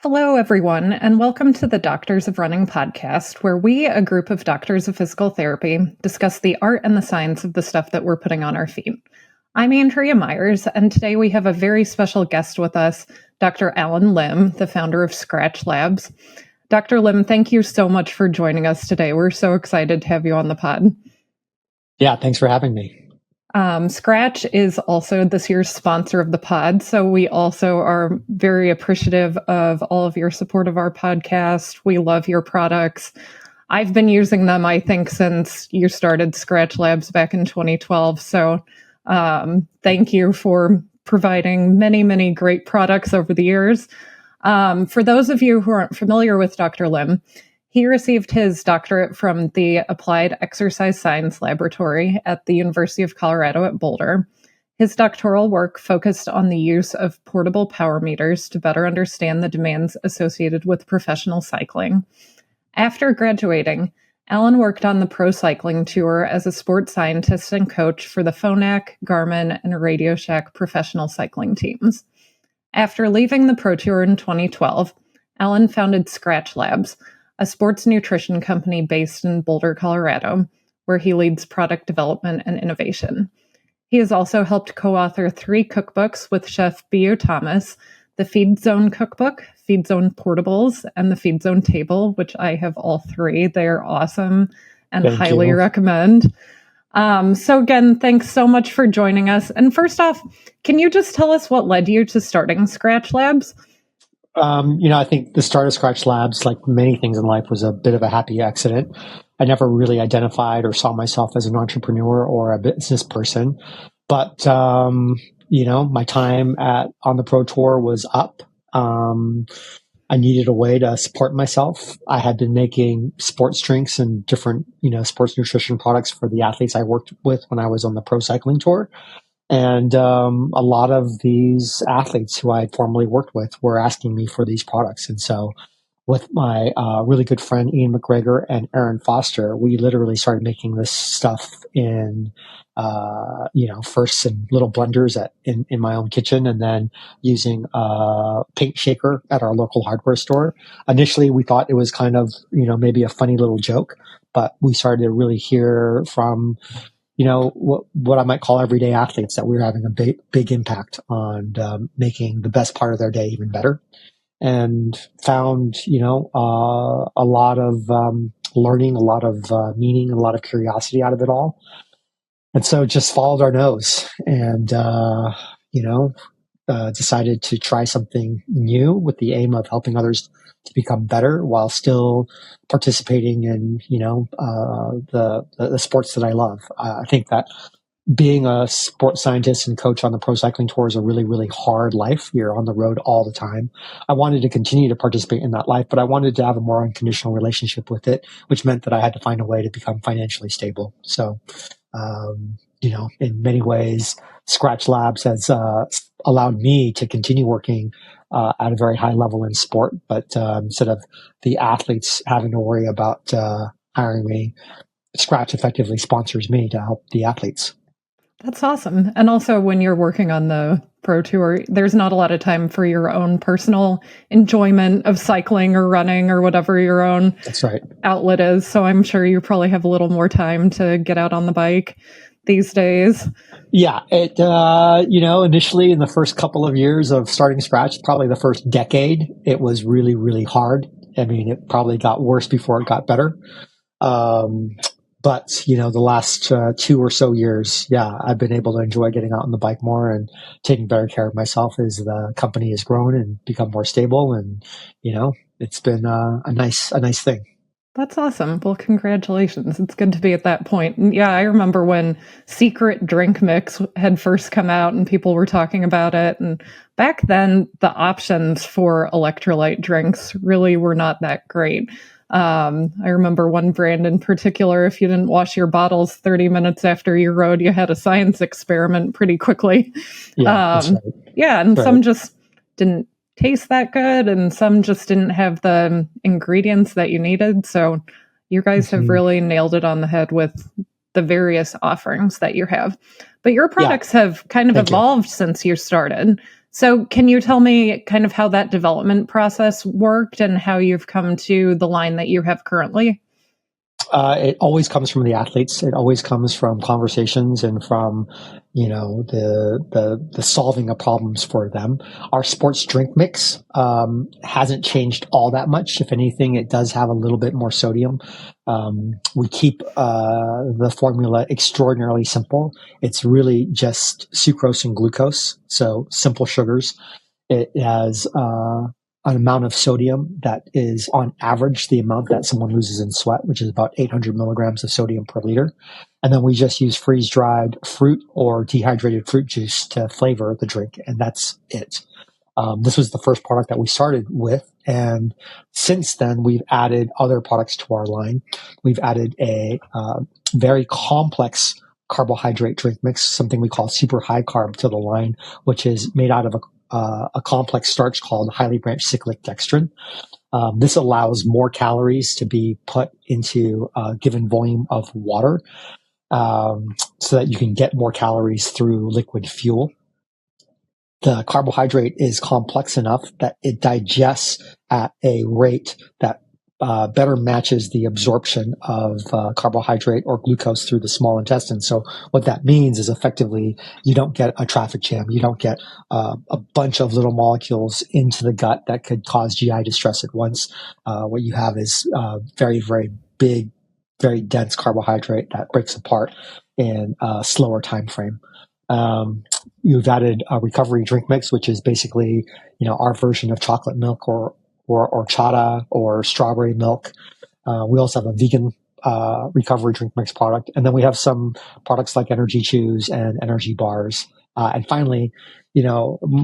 Hello, everyone, and welcome to the Doctors of Running podcast, where we, a group of doctors of physical therapy, discuss the art and the science of the stuff that we're putting on our feet. I'm Andrea Myers, and today we have a very special guest with us, Dr. Alan Lim, the founder of Skratch Labs. Dr. Lim, thank you so much for joining us today. We're so excited to have you on the pod. Yeah, thanks for having me. Skratch is also this year's sponsor of the pod, so we also are very appreciative of all of your support of our podcast. We love your products. I've been using them, I think, since you started Skratch Labs back in 2012. So thank you for providing many, many great products over the years. For those of you who aren't familiar with Dr. Lim, he received his doctorate from the Applied Exercise Science Laboratory at the University of Colorado at Boulder. His doctoral work focused on the use of portable power meters to better understand the demands associated with professional cycling. After graduating, Alan worked on the Pro Cycling Tour as a sports scientist and coach for the Phonak, Garmin, and Radio Shack professional cycling teams. After leaving the Pro Tour in 2012, Alan founded Skratch Labs, a sports nutrition company based in Boulder, Colorado, where he leads product development and innovation. He has also helped co-author 3 cookbooks with Chef B.O. Thomas, the Feed Zone Cookbook, Feed Zone Portables, and the Feed Zone Table, which I have all 3. They are awesome and highly recommend. So again, thanks so much for joining us. And first off, can you just tell us what led you to starting Skratch Labs? I think the start of Skratch Labs, like many things in life, was a bit of a happy accident. I never really identified or saw myself as an entrepreneur or a business person. But, my time on the Pro Tour was up. I needed a way to support myself. I had been making sports drinks and different, sports nutrition products for the athletes I worked with when I was on the Pro Cycling Tour. And a lot of these athletes who I had formerly worked with were asking me for these products. And so with my really good friend Ian McGregor and Aaron Foster, we literally started making this stuff in, first in little blenders in my own kitchen, and then using a paint shaker at our local hardware store. Initially, we thought it was kind of, maybe a funny little joke, but we started to really hear from what I might call everyday athletes that we were having a big impact on making the best part of their day even better, and found, a lot of learning, a lot of meaning, a lot of curiosity out of it all. And so just followed our nose and, decided to try something new with the aim of helping others to become better while still participating in, the sports that I love. I think that being a sports scientist and coach on the Pro Cycling Tour is a really, really hard life. You're on the road all the time. I wanted to continue to participate in that life, but I wanted to have a more unconditional relationship with it, which meant that I had to find a way to become financially stable. So, in many ways, Skratch Labs has allowed me to continue working at a very high level in sport, but instead of the athletes having to worry about hiring me, Skratch effectively sponsors me to help the athletes. That's awesome. And also, when you're working on the Pro Tour, there's not a lot of time for your own personal enjoyment of cycling or running or whatever your own outlet is. So I'm sure you probably have a little more time to get out on the bike these days. Yeah, it initially in the first couple of years of starting Skratch, probably the first decade, it was really, really hard. I mean, it probably got worse before it got better. But, the last 2 or so years, I've been able to enjoy getting out on the bike more and taking better care of myself as the company has grown and become more stable. And, it's been a nice thing. That's awesome. Well, congratulations. It's good to be at that point. And yeah, I remember when Secret Drink Mix had first come out and people were talking about it. And back then, the options for electrolyte drinks really were not that great. I remember one brand in particular, if you didn't wash your bottles 30 minutes after you rode, you had a science experiment pretty quickly. And some just didn't taste that good, and some just didn't have the ingredients that you needed. So you guys have really nailed it on the head with the various offerings that you have. But your products have kind of evolved since you started. So can you tell me kind of how that development process worked and how you've come to the line that you have currently? It always comes from the athletes. It always comes from conversations and from, the solving of problems for them. Our sports drink mix hasn't changed all that much. If anything, it does have a little bit more sodium. We keep the formula extraordinarily simple. It's really just sucrose and glucose, so simple sugars. It has an amount of sodium that is on average the amount that someone loses in sweat, which is about 800 milligrams of sodium per liter. And then we just use freeze-dried fruit or dehydrated fruit juice to flavor the drink, and that's it. This was the first product that we started with, and since then we've added other products to our line. We've added a very complex carbohydrate drink mix, something we call super high carb, to the line, which is made out of a complex starch called highly branched cyclic dextrin. This allows more calories to be put into a given volume of water, so that you can get more calories through liquid fuel. The carbohydrate is complex enough that it digests at a rate that better matches the absorption of carbohydrate or glucose through the small intestine. So what that means is effectively you don't get a traffic jam. You don't get a bunch of little molecules into the gut that could cause GI distress at once. What you have is very, very big, very dense carbohydrate that breaks apart in a slower time frame. You've added a recovery drink mix, which is basically, our version of chocolate milk or horchata or strawberry milk. We also have a vegan recovery drink mix product. And then we have some products like energy chews and energy bars. And finally,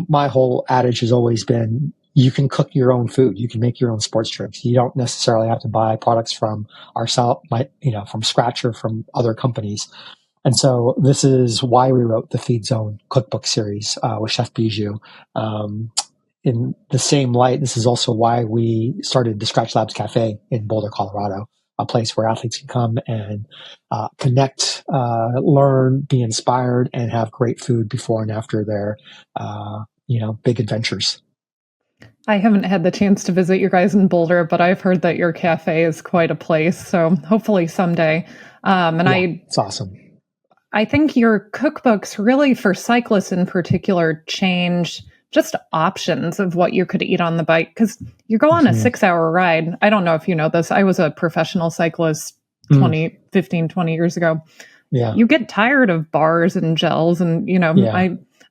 my whole adage has always been, you can cook your own food. You can make your own sports drinks. You don't necessarily have to buy products from ourselves, from Skratch or from other companies. And so this is why we wrote the Feed Zone cookbook series with Chef Bijou. In the same light, this is also why we started the Skratch Labs Cafe in Boulder, Colorado, a place where athletes can come and connect, learn, be inspired, and have great food before and after their, big adventures. I haven't had the chance to visit you guys in Boulder, but I've heard that your cafe is quite a place. So hopefully someday. It's awesome. I think your cookbooks really, for cyclists in particular, change just options of what you could eat on the bike. Because you go on a 6-hour ride. I don't know if you know this. I was a professional cyclist 20 years ago. Yeah. You get tired of bars and gels and,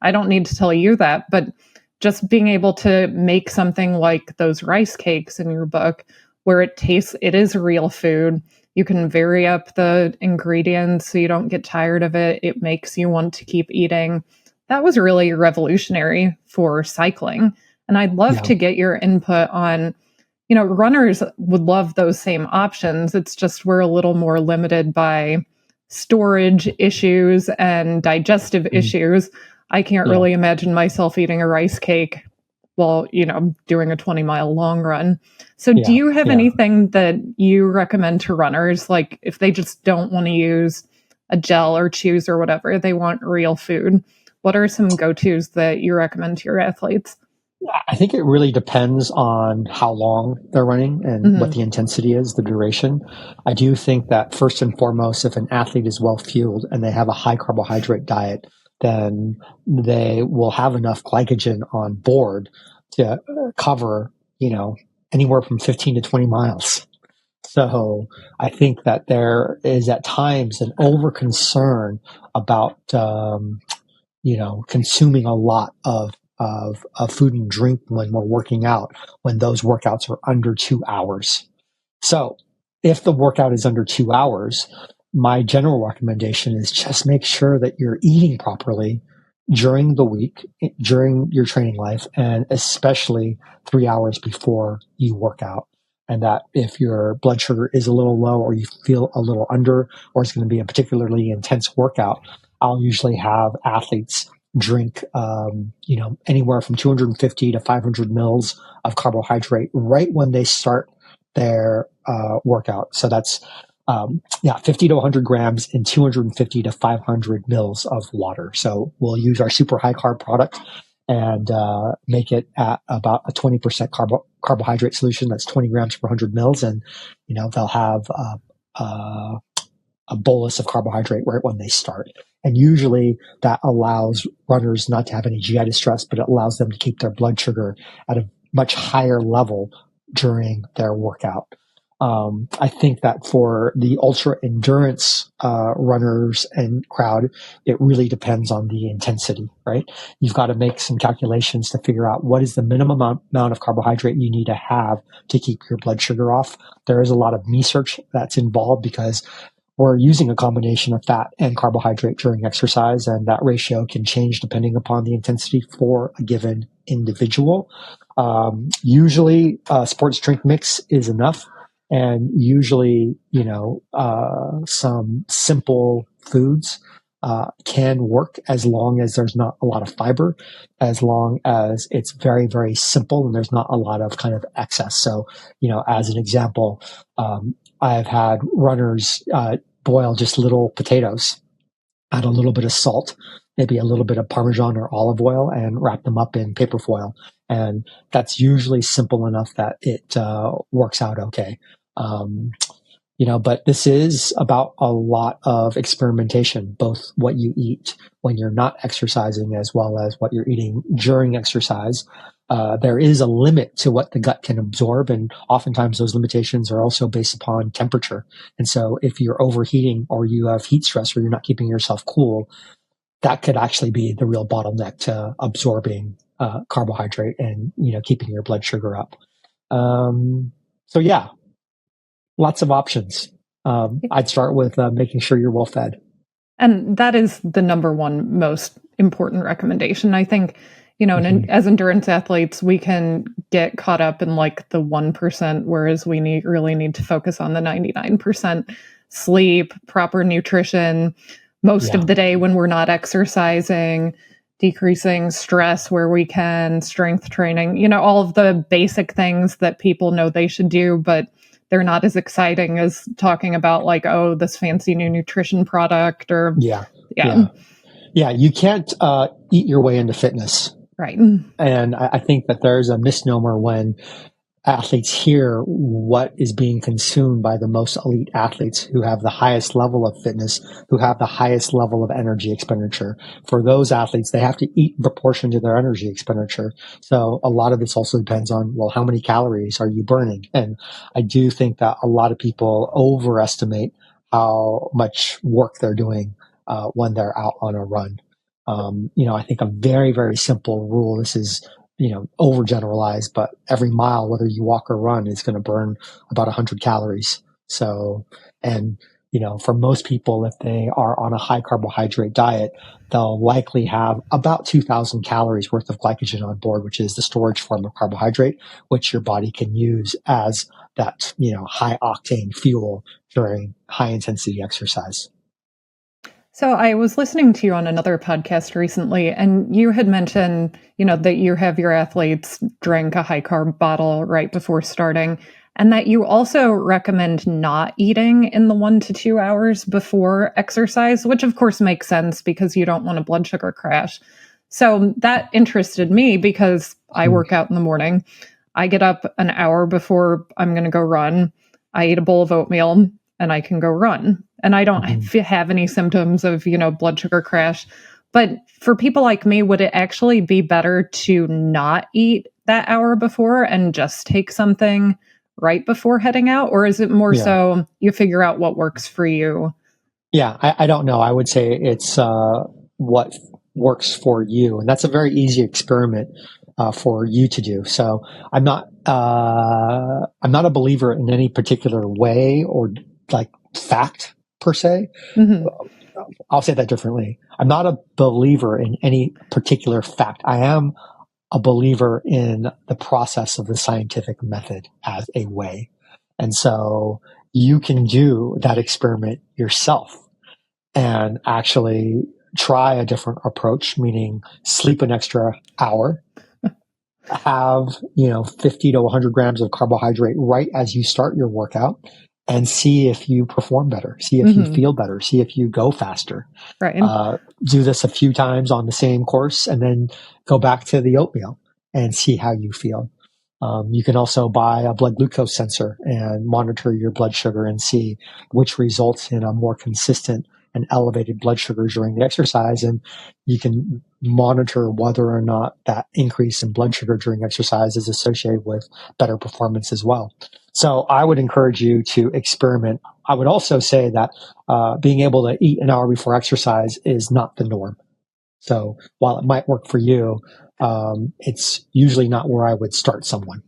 I don't need to tell you that, but just being able to make something like those rice cakes in your book where it is real food. You can vary up the ingredients so you don't get tired of it. It makes you want to keep eating. That was really revolutionary for cycling. And I'd love to get your input on, runners would love those same options. It's just we're a little more limited by storage issues and digestive issues. I can't really imagine myself eating a rice cake while, doing a 20-mile long run. So do you have anything that you recommend to runners? Like if they just don't want to use a gel or chews or whatever, they want real food. What are some go-tos that you recommend to your athletes? I think it really depends on how long they're running and what the intensity is, the duration. I do think that first and foremost, if an athlete is well fueled and they have a high carbohydrate diet, then they will have enough glycogen on board to cover, anywhere from 15 to 20 miles. So I think that there is at times an over concern about, consuming a lot of food and drink when we're working out, when those workouts are under 2 hours. So if the workout is under 2 hours, my general recommendation is just make sure that you're eating properly during the week, during your training life, and especially 3 hours before you work out. And that if your blood sugar is a little low or you feel a little under, or it's going to be a particularly intense workout, I'll usually have athletes drink, anywhere from 250 to 500 mils of carbohydrate right when they start their workout. So that's 50 to 100 grams and 250 to 500 mils of water. So we'll use our super high carb product and make it at about a 20% carbohydrate solution. That's 20 grams per 100 mils. And, they'll have a bolus of carbohydrate right when they start. And usually that allows runners not to have any GI distress, but it allows them to keep their blood sugar at a much higher level during their workout. I think that for the ultra endurance runners and crowd, it really depends on the intensity, right? You've got to make some calculations to figure out what is the minimum amount of carbohydrate you need to have to keep your blood sugar off. There is a lot of research that's involved because we're using a combination of fat and carbohydrate during exercise, and that ratio can change depending upon the intensity for a given individual. Usually, sports drink mix is enough, and usually, some simple foods can work as long as there's not a lot of fiber, as long as it's very, very simple and there's not a lot of kind of excess. So, as an example, I've had runners boil just little potatoes, add a little bit of salt, maybe a little bit of Parmesan or olive oil, and wrap them up in paper foil. And that's usually simple enough that it works out okay. But this is about a lot of experimentation, both what you eat when you're not exercising as well as what you're eating during exercise. There is a limit to what the gut can absorb, and oftentimes those limitations are also based upon temperature. And so if you're overheating or you have heat stress or you're not keeping yourself cool, that could actually be the real bottleneck to absorbing carbohydrate and, keeping your blood sugar up. So yeah, lots of options. I'd start with making sure you're well fed. And that is the number one most important recommendation. I think, as endurance athletes, we can get caught up in like the 1%, whereas we really need to focus on the 99%. Sleep, proper nutrition, most of the day when we're not exercising, decreasing stress where we can, strength training, all of the basic things that people know they should do, but they're not as exciting as talking about like, oh, this fancy new nutrition product or Yeah. You can't eat your way into fitness. Right. And I think that there's a misnomer when athletes hear what is being consumed by the most elite athletes who have the highest level of fitness, who have the highest level of energy expenditure. For those athletes, they have to eat in proportion to their energy expenditure. So a lot of this also depends on, well, how many calories are you burning? And I do think that a lot of people overestimate how much work they're doing when they're out on a run. I think a very, very simple rule, this is overgeneralized, but every mile, whether you walk or run, is going to burn about 100 calories. So, and, for most people, if they are on a high carbohydrate diet, they'll likely have about 2,000 calories worth of glycogen on board, which is the storage form of carbohydrate, which your body can use as that, high octane fuel during high intensity exercise. So I was listening to you on another podcast recently, and you had mentioned, that you have your athletes drink a high carb bottle right before starting, and that you also recommend not eating in the 1 to 2 hours before exercise, which of course makes sense because you don't want a blood sugar crash. So that interested me because I work out in the morning. I get up an hour before I'm going to go run. I eat a bowl of oatmeal and I can go run. And I don't have any symptoms of, blood sugar crash. But for people like me, would it actually be better to not eat that hour before and just take something right before heading out? Or is it more so you figure out what works for you? Yeah, I don't know. I would say it's what works for you. And that's a very easy experiment for you to do. So I'm not a believer in any particular way or like fact per se. I'll say that differently. I'm not a believer in any particular fact. I am a believer in the process of the scientific method as a way. And so you can do that experiment yourself and actually try a different approach, meaning sleep an extra hour, have, 50 to 100 grams of carbohydrate right as you start your workout, and see if you perform better, see if you feel better, see if you go faster. Right. Do this a few times on the same course and then go back to the oatmeal and see how you feel. You can also buy a blood glucose sensor and monitor your blood sugar and see which results in a more consistent and elevated blood sugar during the exercise. And you can monitor whether or not that increase in blood sugar during exercise is associated with better performance as well. So I would encourage you to experiment. I would also say that being able to eat an hour before exercise is not the norm. So while it might work for you, it's usually not where I would start someone.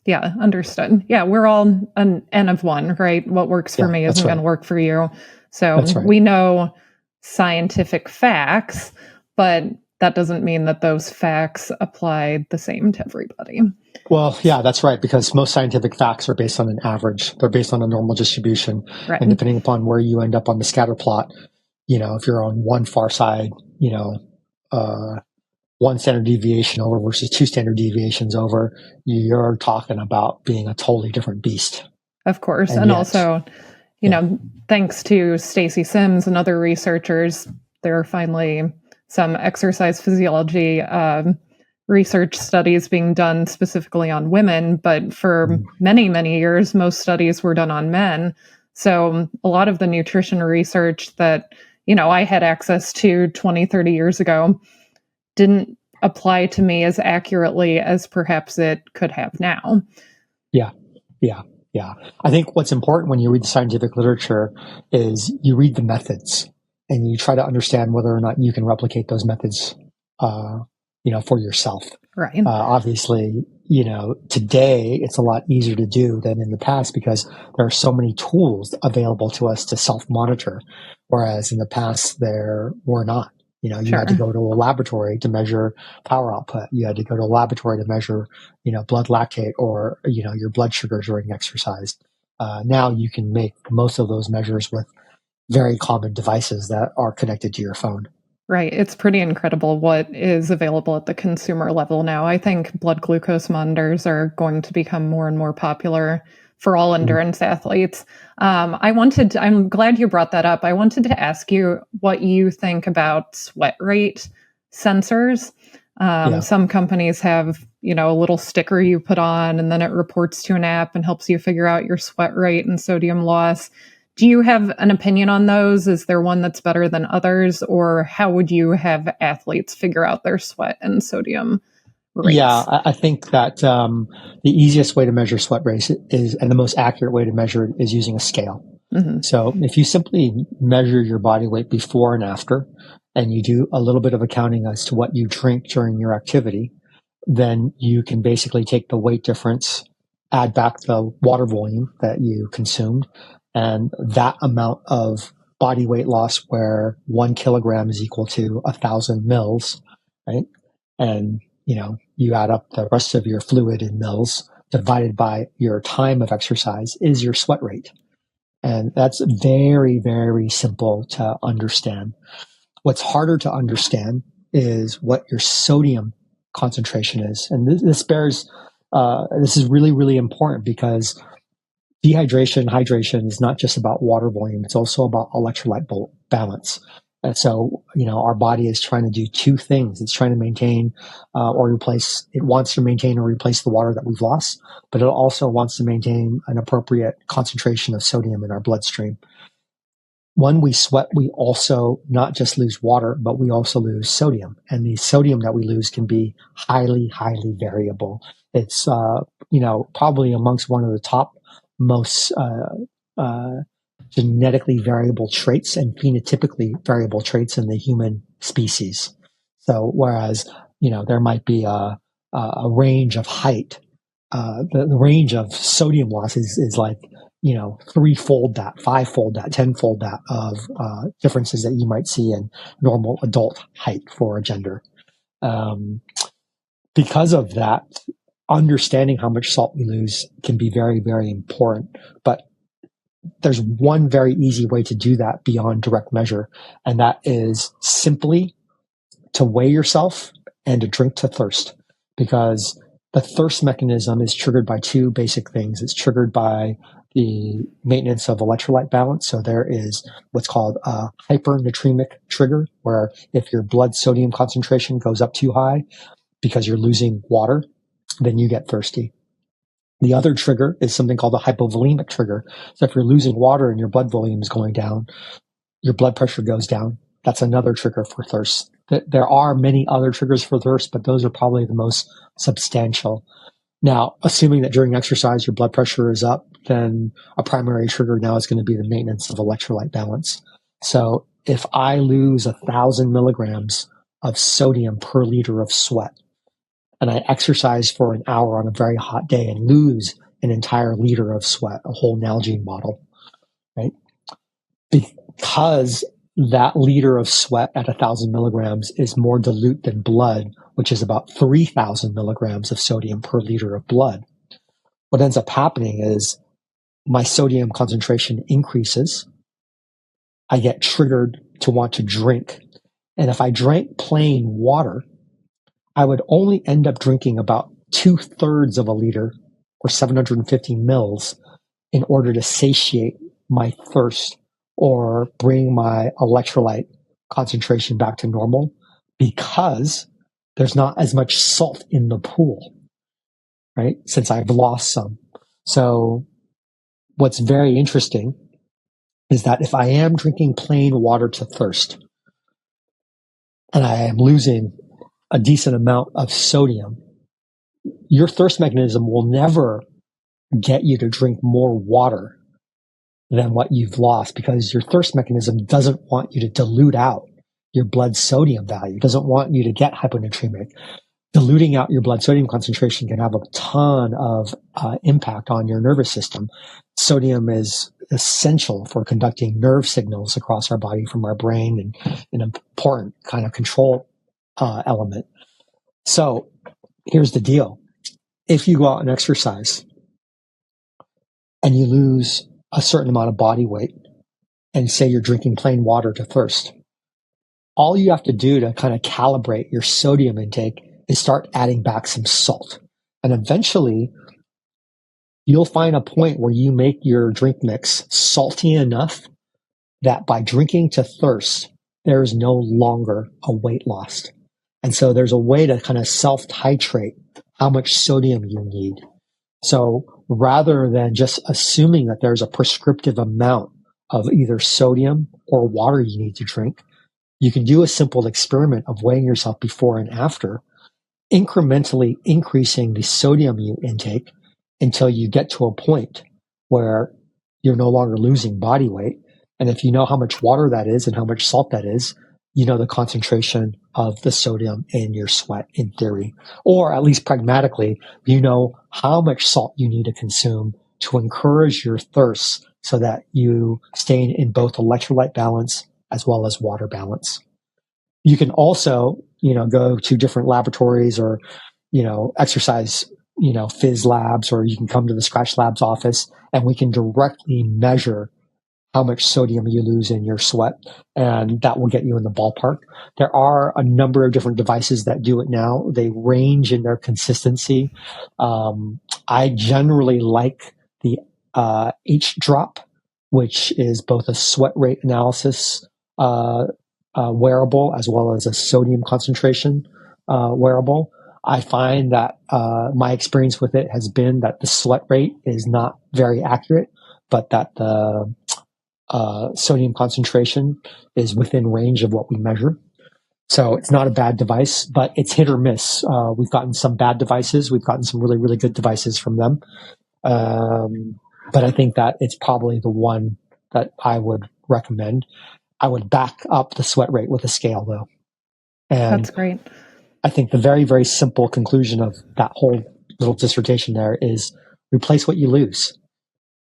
Yeah, understood. Yeah, we're all an N of one, right? What works for me isn't going to work for you. So we know scientific facts, but that doesn't mean that those facts apply the same to everybody. Well, yeah, that's right, because most scientific facts are based on an average. They're based on a normal distribution. Right. And depending upon where you end up on the scatter plot, if you're on one far side, one standard deviation over versus two standard deviations over, you're talking about being a totally different beast. Of course. And yet, also, thanks to Stacy Sims and other researchers, there are finally some exercise physiology research studies being done specifically on women. But for many, many years, most studies were done on men. So a lot of the nutrition research that, I had access to 20, 30 years ago didn't apply to me as accurately as perhaps it could have now. Yeah. I think what's important when you read the scientific literature is you read the methods and you try to understand whether or not you can replicate those methods, for yourself. Right. Obviously, today it's a lot easier to do than in the past because there are so many tools available to us to self-monitor, whereas in the past there were not. You had to go to a laboratory to measure power output. You had to go to a laboratory to measure, blood lactate or, your blood sugar during exercise. Now you can make most of those measures with very common devices that are connected to your phone. Right. It's pretty incredible what is available at the consumer level now. I think blood glucose monitors are going to become more and more popular for all endurance athletes. I'm glad you brought that up. I wanted to ask you what you think about sweat rate sensors. Some companies have, a little sticker you put on and then it reports to an app and helps you figure out your sweat rate and sodium loss. Do you have an opinion on those? Is there one that's better than others? Or how would you have athletes figure out their sweat and sodium rates? Yeah, I think that the easiest way to measure sweat rates and the most accurate way to measure it is using a scale. So if you simply measure your body weight before and after, and you do a little bit of accounting as to what you drink during your activity, then you can basically take the weight difference, add back the water volume that you consumed, and that amount of body weight loss where 1 kilogram is equal to 1,000 mils, right? And, you add up the rest of your fluid in mils divided by your time of exercise is your sweat rate. And that's very, very simple to understand. What's harder to understand is what your sodium concentration is. And this is really, really important because hydration is not just about water volume. It's also about electrolyte balance. And so, our body is trying to do two things. It's trying to maintain it wants to maintain or replace the water that we've lost, but it also wants to maintain an appropriate concentration of sodium in our bloodstream. When we sweat, we also not just lose water, but we also lose sodium. And the sodium that we lose can be highly, highly variable. It's, probably amongst one of the top most genetically variable traits and phenotypically variable traits in the human species. So whereas, there might be a range of height, the range of sodium loss is like, threefold that, fivefold that, tenfold that of differences that you might see in normal adult height for a gender. Because of that, understanding how much salt we lose can be very, very important. But there's one very easy way to do that beyond direct measure, and that is simply to weigh yourself and to drink to thirst, because the thirst mechanism is triggered by two basic things. It's triggered by the maintenance of electrolyte balance. So there is what's called a hypernatremic trigger, where if your blood sodium concentration goes up too high because you're losing water, then you get thirsty. The other trigger is something called a hypovolemic trigger. So if you're losing water and your blood volume is going down, your blood pressure goes down. That's another trigger for thirst. There are many other triggers for thirst, but those are probably the most substantial. Now, assuming that during exercise your blood pressure is up, then a primary trigger now is going to be the maintenance of electrolyte balance. So if I lose 1,000 milligrams of sodium per liter of sweat, and I exercise for an hour on a very hot day and lose an entire liter of sweat, a whole Nalgene bottle, right? Because that liter of sweat at 1,000 milligrams is more dilute than blood, which is about 3,000 milligrams of sodium per liter of blood. What ends up happening is my sodium concentration increases. I get triggered to want to drink. And if I drank plain water, I would only end up drinking about 2/3 of a liter or 750 mils in order to satiate my thirst or bring my electrolyte concentration back to normal, because there's not as much salt in the pool, right? Since I've lost some. So what's very interesting is that if I am drinking plain water to thirst and I am losing a decent amount of sodium, your thirst mechanism will never get you to drink more water than what you've lost, because your thirst mechanism doesn't want you to dilute out your blood sodium value, doesn't want you to get hyponatremic. Diluting out your blood sodium concentration can have a ton of impact on your nervous system. Sodium is essential for conducting nerve signals across our body from our brain, and an important kind of control element. So here's the deal. If you go out and exercise and you lose a certain amount of body weight, and say you're drinking plain water to thirst, all you have to do to kind of calibrate your sodium intake is start adding back some salt. And eventually you'll find a point where you make your drink mix salty enough that by drinking to thirst, there is no longer a weight loss. And so there's a way to kind of self-titrate how much sodium you need. So rather than just assuming that there's a prescriptive amount of either sodium or water you need to drink, you can do a simple experiment of weighing yourself before and after, incrementally increasing the sodium you intake until you get to a point where you're no longer losing body weight. And if you know how much water that is and how much salt that is, you know the concentration of the sodium in your sweat in theory. Or at least pragmatically, you know how much salt you need to consume to encourage your thirst so that you stay in both electrolyte balance as well as water balance. You can also, go to different laboratories or, exercise, phys labs, or you can come to the Skratch Labs office and we can directly measure how much sodium you lose in your sweat, and that will get you in the ballpark. There are a number of different devices that do it now. They range in their consistency. I generally like the H-Drop, which is both a sweat rate analysis wearable as well as a sodium concentration wearable. I find that my experience with it has been that the sweat rate is not very accurate, but that the sodium concentration is within range of what we measure. So it's not a bad device, but it's hit or miss. We've gotten some bad devices. We've gotten some really, really good devices from them. But I think that it's probably the one that I would recommend. I would back up the sweat rate with a scale, though. And that's great. I think the very, very simple conclusion of that whole little dissertation there is replace what you lose.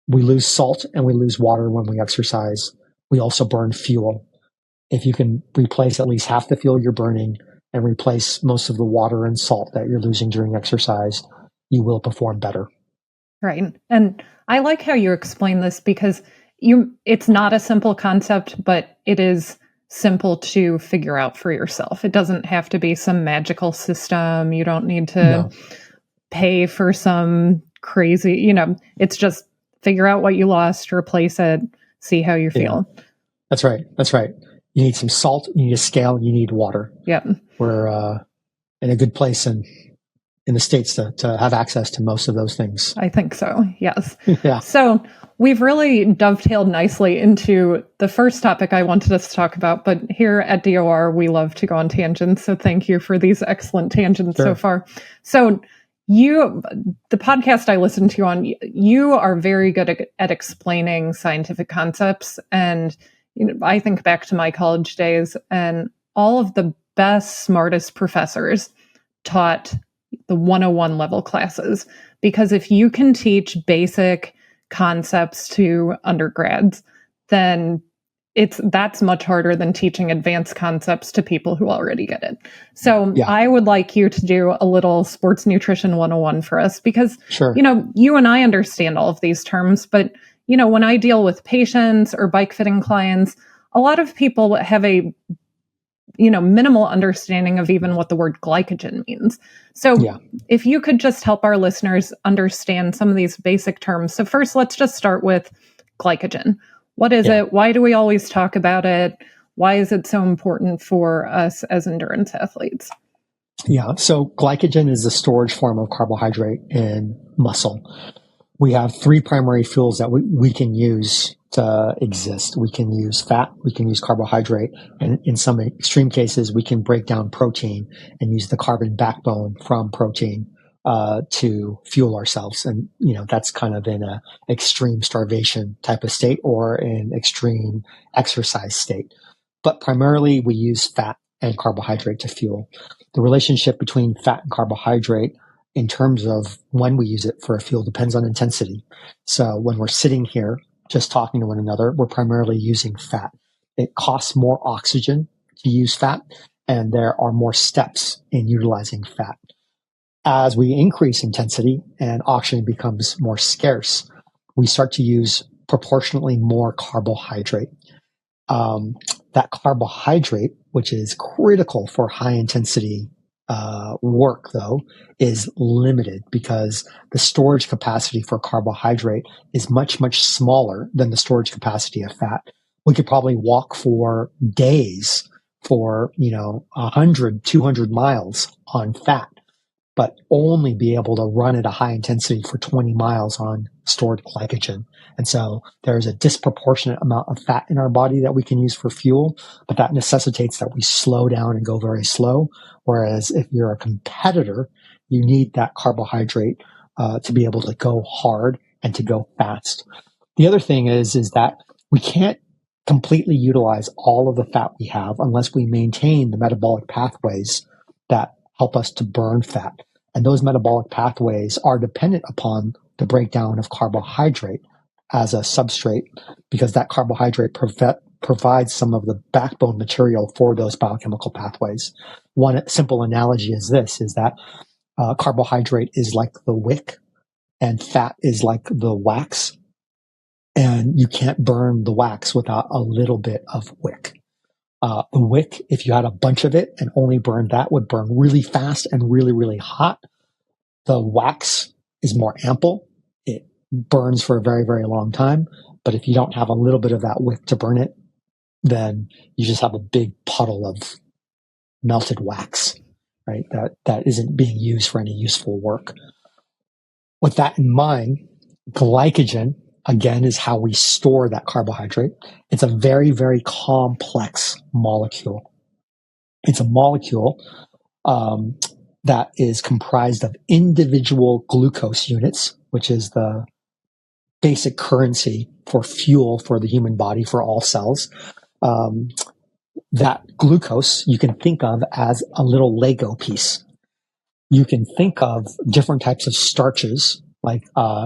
We lose salt and we lose water when we exercise. We also burn fuel. If you can replace at least half the fuel you're burning and replace most of the water and salt that you're losing during exercise, you will perform better. Right. And I like how you explain this, because it's not a simple concept, but it is simple to figure out for yourself. It doesn't have to be some magical system. You don't need to pay for some crazy, it's just figure out what you lost, replace it, see how you feel. Yeah. That's right. That's right. You need some salt, you need a scale, you need water. Yep. We're in a good place in the States to have access to most of those things. I think so, yes. Yeah. So we've really dovetailed nicely into the first topic I wanted us to talk about, but here at DOR, we love to go on tangents. So thank you for these excellent tangents so far. So the podcast I listen to on, you are very good at explaining scientific concepts. And I think back to my college days, and all of the best, smartest professors taught the 101 level classes, because if you can teach basic concepts to undergrads, then that's much harder than teaching advanced concepts to people who already get it. So I would like you to do a little sports nutrition 101 for us, because you and I understand all of these terms, but when I deal with patients or bike fitting clients, a lot of people have a minimal understanding of even what the word glycogen means. So if you could just help our listeners understand some of these basic terms. So first, let's just start with glycogen. What is it? Why do we always talk about it? Why is it so important for us as endurance athletes? Yeah. So glycogen is the storage form of carbohydrate in muscle. We have three primary fuels that we can use to exist. We can use fat, we can use carbohydrate, and in some extreme cases, we can break down protein and use the carbon backbone from protein to fuel ourselves. And, that's kind of in a extreme starvation type of state or an extreme exercise state. But primarily we use fat and carbohydrate to fuel. The relationship between fat and carbohydrate in terms of when we use it for a fuel depends on intensity. So when we're sitting here just talking to one another, we're primarily using fat. It costs more oxygen to use fat, and there are more steps in utilizing fat. As we increase intensity and oxygen becomes more scarce, we start to use proportionately more carbohydrate. That carbohydrate, which is critical for high intensity work, though, is limited because the storage capacity for carbohydrate is much, much smaller than the storage capacity of fat. We could probably walk for days for, 100, 200 miles on fat, but only be able to run at a high intensity for 20 miles on stored glycogen. And so there's a disproportionate amount of fat in our body that we can use for fuel, but that necessitates that we slow down and go very slow. Whereas if you're a competitor, you need that carbohydrate to be able to go hard and to go fast. The other thing is that we can't completely utilize all of the fat we have unless we maintain the metabolic pathways that help us to burn fat. And those metabolic pathways are dependent upon the breakdown of carbohydrate as a substrate, because that carbohydrate provides some of the backbone material for those biochemical pathways. One simple analogy is that carbohydrate is like the wick and fat is like the wax. And you can't burn the wax without a little bit of wick. The wick, if you had a bunch of it and only burned that, would burn really fast and really, really hot. The wax is more ample. It burns for a very, very long time. But if you don't have a little bit of that wick to burn it, then you just have a big puddle of melted wax, right? That isn't being used for any useful work. With that in mind, glycogen, again, is how we store that carbohydrate. It's a very, very complex molecule. It's a molecule that is comprised of individual glucose units, which is the basic currency for fuel for the human body, for all cells. That glucose you can think of as a little Lego piece. You can think of different types of starches, like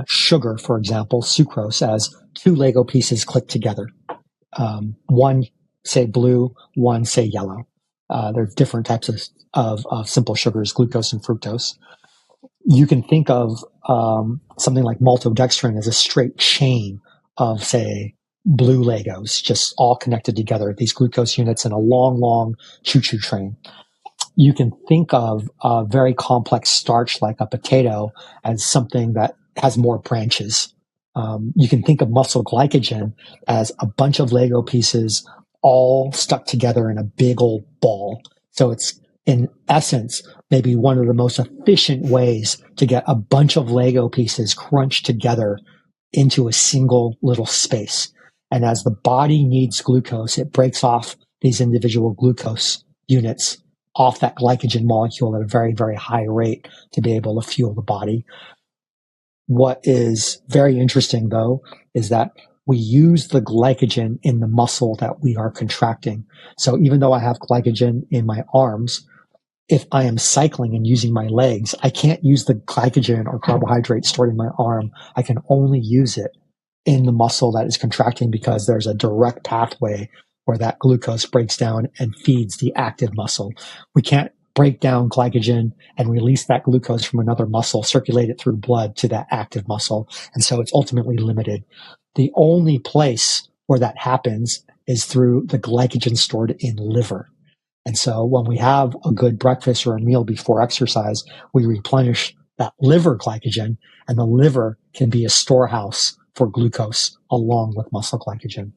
sugar, for example, sucrose, as two Lego pieces clicked together. One, say, blue, one, say, yellow. There are different types of simple sugars, glucose and fructose. You can think of something like maltodextrin as a straight chain of, say, blue Legos, just all connected together, these glucose units in a long, long choo-choo train. you can think of a very complex starch like a potato as something that has more branches. You can think of muscle glycogen as a bunch of Lego pieces all stuck together in a big old ball. So it's, in essence, maybe one of the most efficient ways to get a bunch of Lego pieces crunched together into a single little space. And as the body needs glucose, it breaks off these individual glucose units off that glycogen molecule at a very, very high rate to be able to fuel the body. What is very interesting, though, is that we use the glycogen in the muscle that we are contracting. So even though I have glycogen in my arms, if I am cycling and using my legs, I can't use the glycogen or carbohydrate stored in my arm. I can only use it in the muscle that is contracting because there's a direct pathway where that glucose breaks down and feeds the active muscle. We can't break down glycogen and release that glucose from another muscle, circulate it through blood to that active muscle. And so it's ultimately limited. The only place where that happens is through the glycogen stored in liver. And so when we have a good breakfast or a meal before exercise, we replenish that liver glycogen, and the liver can be a storehouse for glucose along with muscle glycogen.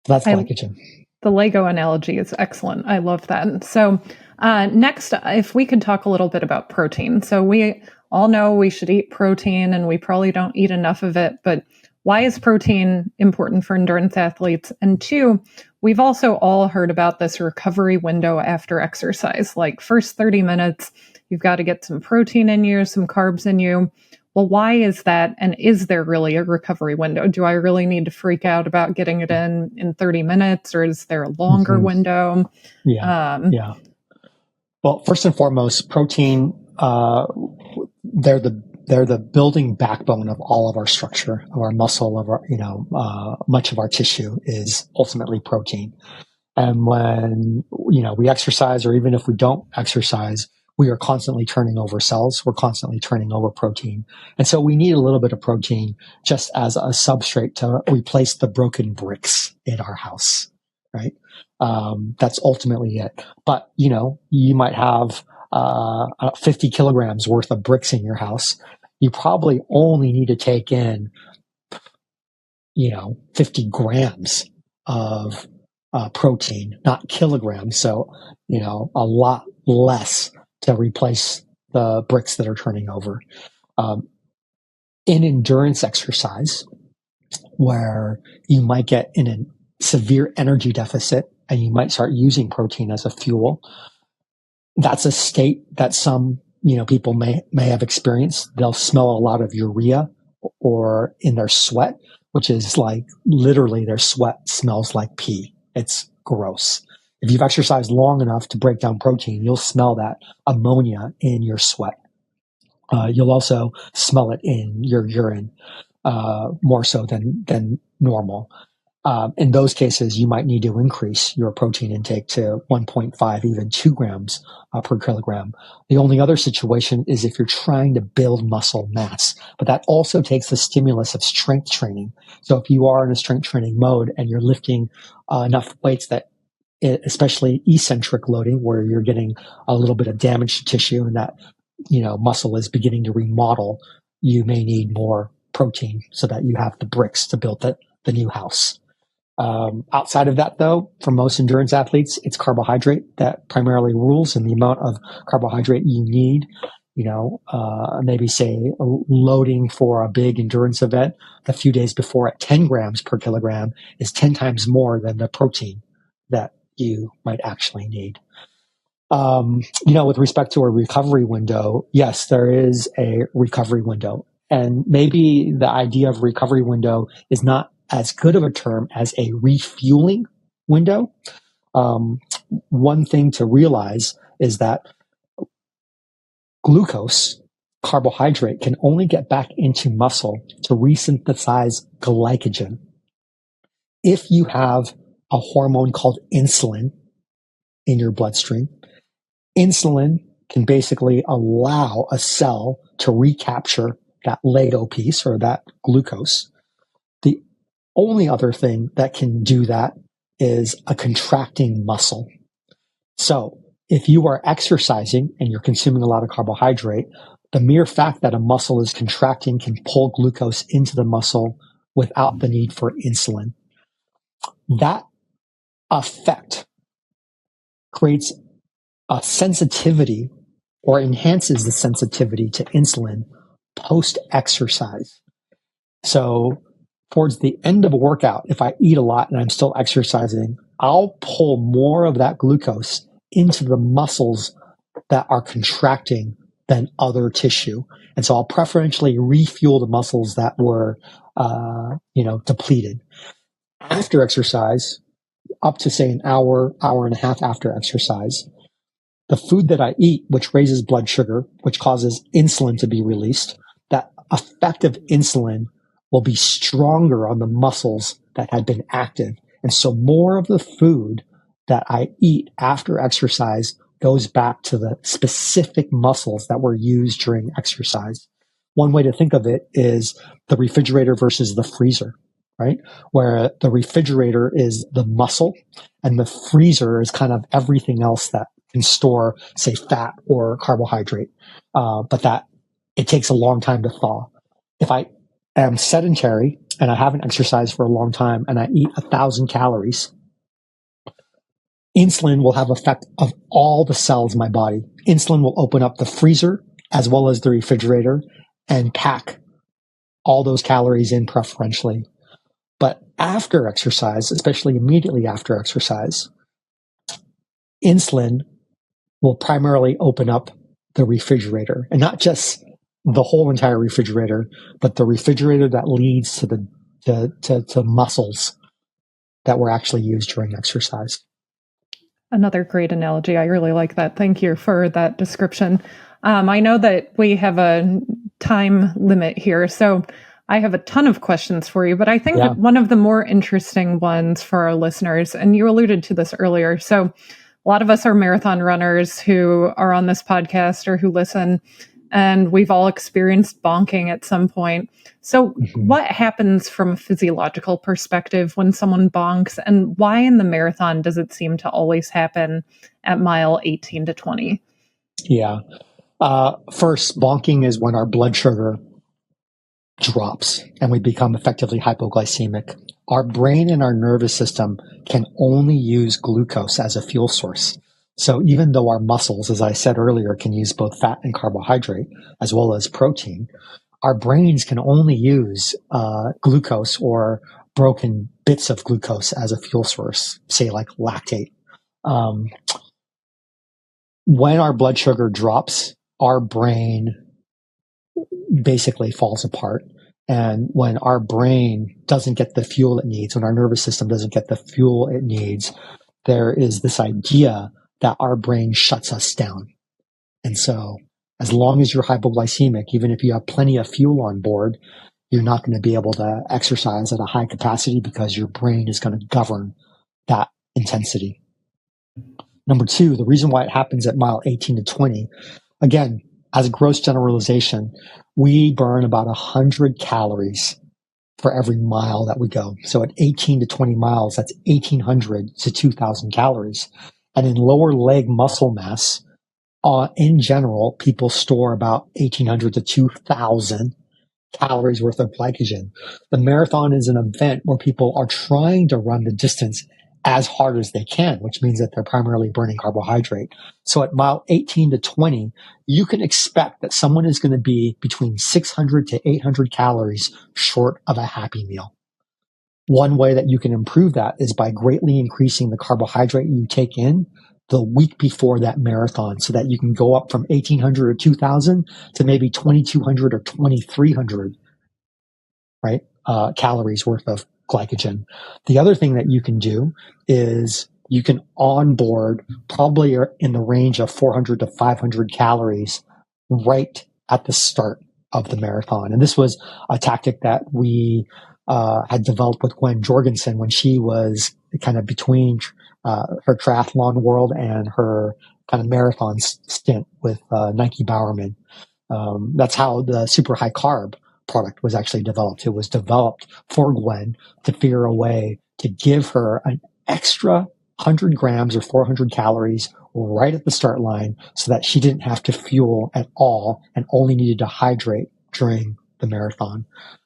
So that's glycogen. The Lego analogy is excellent. I love that. So next, if we could talk a little bit about protein. So we all know we should eat protein, and we probably don't eat enough of it, but why is protein important for endurance athletes? And two, we've also all heard about this recovery window after exercise, like first 30 minutes, you've got to get some protein in you, some carbs in you. Well, why is that? And is there really a recovery window? Do I really need to freak out about getting it in 30 minutes, or is there a longer window? Yeah. Well, first and foremost, protein, they're the building backbone of all of our structure, of our muscle, of our, much of our tissue is ultimately protein. And when, we exercise, or even if we don't exercise, we are constantly turning over cells. We're constantly turning over protein. And so we need a little bit of protein just as a substrate to replace the broken bricks in our house, right? That's ultimately it. But, you might have 50 kilograms worth of bricks in your house. You probably only need to take in, 50 grams of protein, not kilograms. So, a lot less to replace the bricks that are turning over. In endurance exercise, where you might get in a severe energy deficit and you might start using protein as a fuel, that's a state that some people may have experienced. They'll smell a lot of urea or in their sweat, which is like literally their sweat smells like pee. It's gross. If you've exercised long enough to break down protein, you'll smell that ammonia in your sweat. You'll also smell it in your urine, more so than normal. In those cases, you might need to increase your protein intake to 1.5, even 2 grams per kilogram. The only other situation is if you're trying to build muscle mass, but that also takes the stimulus of strength training. So if you are in a strength training mode and you're lifting enough weights that, especially eccentric loading, where you're getting a little bit of damage to tissue and that, muscle is beginning to remodel, you may need more protein so that you have the bricks to build the new house. Outside of that, though, for most endurance athletes, it's carbohydrate that primarily rules, and the amount of carbohydrate you need, maybe say loading for a big endurance event a few days before at 10 grams per kilogram is 10 times more than the protein that you might actually need. With respect to a recovery window, yes, there is a recovery window. And maybe the idea of recovery window is not as good of a term as a refueling window. One thing to realize is that glucose, carbohydrate, can only get back into muscle to resynthesize glycogen if you have a hormone called insulin in your bloodstream. Insulin can basically allow a cell to recapture that Lego piece or that glucose. The only other thing that can do that is a contracting muscle. So if you are exercising and you're consuming a lot of carbohydrate, the mere fact that a muscle is contracting can pull glucose into the muscle without the need for insulin. That effect creates a sensitivity or enhances the sensitivity to insulin post-exercise. So towards the end of a workout, if I eat a lot and I'm still exercising, I'll pull more of that glucose into the muscles that are contracting than other tissue. And so I'll preferentially refuel the muscles that were, depleted. After exercise, up to say an hour, hour and a half after exercise, the food that I eat, which raises blood sugar, which causes insulin to be released, that effect of insulin will be stronger on the muscles that had been active. And so more of the food that I eat after exercise goes back to the specific muscles that were used during exercise. One way to think of it is the refrigerator versus the freezer, right? Where the refrigerator is the muscle and the freezer is kind of everything else that can store, say, fat or carbohydrate, but that it takes a long time to thaw. If I am sedentary and I haven't exercised for a long time and I eat 1,000 calories, insulin will have effect of all the cells in my body. Insulin will open up the freezer as well as the refrigerator and pack all those calories in preferentially. But after exercise, especially immediately after exercise, insulin will primarily open up the refrigerator, and not just the whole entire refrigerator, but the refrigerator that leads to the muscles that were actually used during exercise. Another great analogy. I really like that. Thank you for that description. I know that we have a time limit here, so I have a ton of questions for you, but I think that one of the more interesting ones for our listeners, and you alluded to this earlier, so a lot of us are marathon runners who are on this podcast or who listen, and we've all experienced bonking at some point. So what happens from a physiological perspective when someone bonks, and why in the marathon does it seem to always happen at mile 18 to 20? Yeah. First, bonking is when our blood sugar drops and we become effectively hypoglycemic. Our brain and our nervous system can only use glucose as a fuel source. So even though our muscles, as I said earlier, can use both fat and carbohydrate as well as protein, our brains can only use glucose or broken bits of glucose as a fuel source, say like lactate. When our blood sugar drops, our brain basically falls apart. And when our brain doesn't get the fuel it needs, when our nervous system doesn't get the fuel it needs, there is this idea that our brain shuts us down. And so as long as you're hypoglycemic, even if you have plenty of fuel on board, you're not going to be able to exercise at a high capacity because your brain is going to govern that intensity. Number two, the reason why it happens at mile 18 to 20, again, as a gross generalization, we burn about 100 calories for every mile that we go. So at 18 to 20 miles, that's 1,800 to 2,000 calories. And in lower leg muscle mass, in general, people store about 1,800 to 2,000 calories worth of glycogen. The marathon is an event where people are trying to run the distance as hard as they can, which means that they're primarily burning carbohydrate. So at mile 18 to 20, you can expect that someone is going to be between 600 to 800 calories short of a Happy Meal. One way that you can improve that is by greatly increasing the carbohydrate you take in the week before that marathon so that you can go up from 1,800 or 2,000 to maybe 2,200 or 2,300, right? Calories worth of glycogen. The other thing that you can do is you can onboard probably in the range of 400 to 500 calories right at the start of the marathon. And this was a tactic that we had developed with Gwen Jorgensen when she was kind of between her triathlon world and her kind of marathon stint with Nike Bowerman. That's how the super high carb product was actually developed. It was developed for Gwen to figure a way to give her an extra 100 grams or 400 calories right at the start line so that she didn't have to fuel at all and only needed to hydrate during the marathon.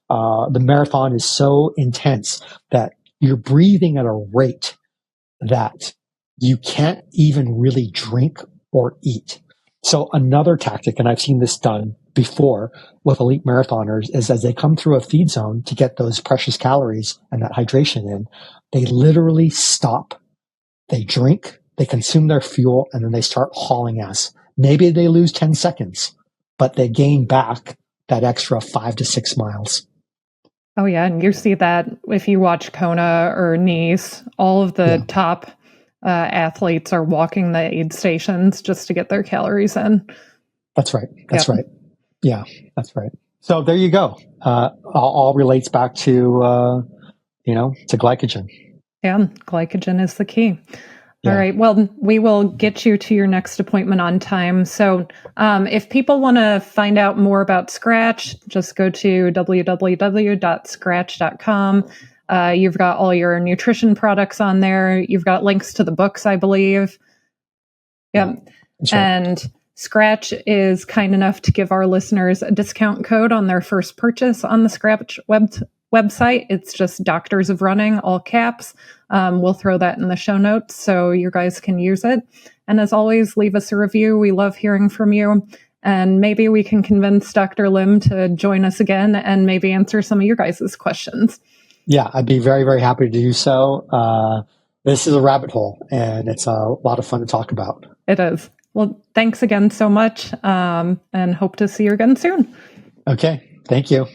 The marathon is so intense that you're breathing at a rate that you can't even really drink or eat. So another tactic, and I've seen this done before with elite marathoners, is as they come through a feed zone to get those precious calories and that hydration in, they literally stop. They drink, they consume their fuel, and then they start hauling ass. Maybe they lose 10 seconds, but they gain back that extra 5 to 6 miles. Oh, yeah. And you see that if you watch Kona or Nice, all of the top athletes are walking the aid stations just to get their calories in. That's right. That's right. Yeah, that's right. So there you go. All relates back to, to glycogen. Yeah, glycogen is the key. All right. Well, we will get you to your next appointment on time. So if people want to find out more about Skratch, just go to www.skratch.com. You've got all your nutrition products on there. You've got links to the books, I believe. Yep. Right. And Skratch is kind enough to give our listeners a discount code on their first purchase on the Skratch website. It's just Doctors of Running, all caps. We'll throw that in the show notes so you guys can use it. And as always, leave us a review. We love hearing from you. And maybe we can convince Dr. Lim to join us again and maybe answer some of your guys' questions. Yeah, I'd be very, very happy to do so. This is a rabbit hole, and it's a lot of fun to talk about. It is. Well, thanks again so much, and hope to see you again soon. Okay. Thank you.